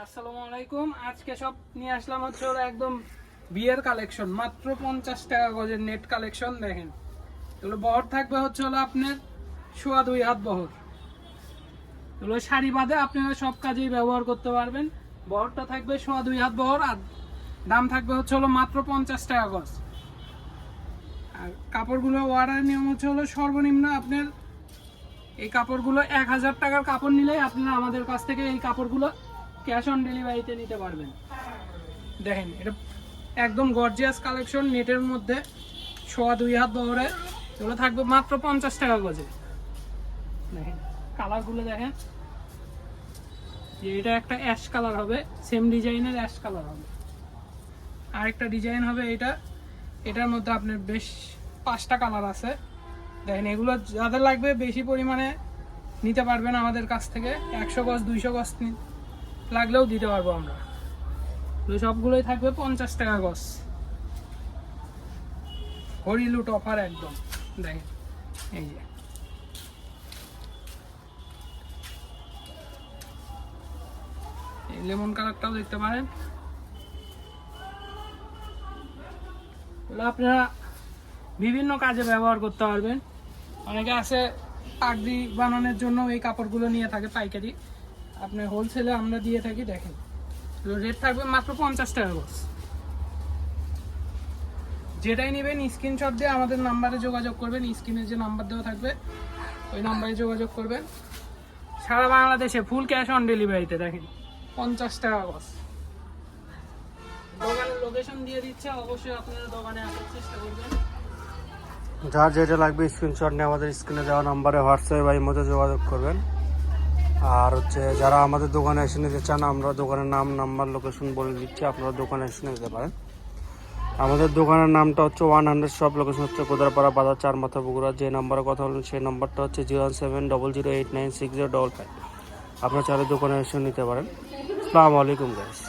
আসসালামু আলাইকুম। আজকে সব নিয়ে আসলাম হচ্ছে ওরা একদম বিয়ের কালেকশন, মাত্র 50 টাকা গজের নেট কালেকশন। দেখেন এগুলো বহর থাকবে হচ্ছে হলো আপনার 2.5 হাত বহর। এগুলো শাড়ি বাঁধে আপনারা সব কাজেই ব্যবহার করতে পারবেন। বহরটা থাকবে 2.5 হাত বহর, আর দাম থাকবে হচ্ছে হলো মাত্র 50 টাকা গজ। আর কাপড়গুলো অর্ডার নিয়ম হচ্ছে হলো সর্বনিম্ন আপনার এই কাপড়গুলো 1000 টাকার কাপড় নিলেই আপনারা আমাদের কাছ থেকে এই কাপড়গুলো ক্যাশ অন ডেলিভারিতে নিতে পারবেন। দেখেন এটা একদম গর্জিয়াস কালেকশন, নেটের মধ্যে 2.5 হাত বহরে। এগুলো থাকবে মাত্র 50 টাকা গজে। দেখেন কালারগুলো দেখেন, যে এটা একটা অ্যাশ কালার হবে, সেম ডিজাইনের অ্যাশ কালার হবে। আরেকটা ডিজাইন হবে এটার মধ্যে আপনার বেশ 5টা কালার আছে। দেখেন এগুলো যাদের লাগবে বেশি পরিমাণে নিতে পারবেন আমাদের কাছ থেকে। 100 গজ 200 গজ লাগলেও দিতে পারবো আমরা। সবগুলোই থাকবে 50 টাকা গজ। হরিলুট অফার একদম। দেখেন এই যে লেমন কালারটাও দেখতে পারেন। আপনারা বিভিন্ন কাজে ব্যবহার করতে পারবেন। অনেকে আছে পাগড়ি বানানোর জন্য এই কাপড়গুলো নিয়ে থাকে পাইকারি, আপনি হোলসেলে আমরা দিয়ে থাকি। দেখেন রেট থাকবে মাত্র 50 টাকা গজ। যেটাই নেবেন স্ক্রিনশট দিয়ে আমাদের নাম্বারে যোগাযোগ করবেন। স্ক্রিনে যে নাম্বার দেওয়া থাকবে ওই নাম্বারে যোগাযোগ করবেন। সারা বাংলাদেশে ফুল ক্যাশ অন ডেলিভারিতে। দেখেন 50 টাকা গজ। দোকানের লোকেশন দিয়ে দিচ্ছে, অবশ্যই আপনারা দোকানে আসার চেষ্টা করবেন। যার যেটা লাগবে স্ক্রিনশট নিয়ে আমাদের স্ক্রিনে দেওয়া নাম্বারে হোয়াটসঅ্যাপ বা ইমোতে যোগাযোগ করবেন। আর যারা আমাদের দোকানে এসে নিতে চান, আমরা দোকানের নাম, নাম্বার, লোকেশন বলে দিচ্ছি, আপনারা দোকানে এসে নিতে পারেন। আমাদের দোকানের নামটা হচ্ছে 100 শপ, লোকেশন হচ্ছে কোদারপাড়া বাজার, 4 মাথা বগুড়া। যে নাম্বারে কথা বলেন সেই নাম্বারটা হচ্ছে 070089605। আপনারা চাইলে দোকানে এসে নিতে পারেন। আসসালামু আলাইকুম গাইস।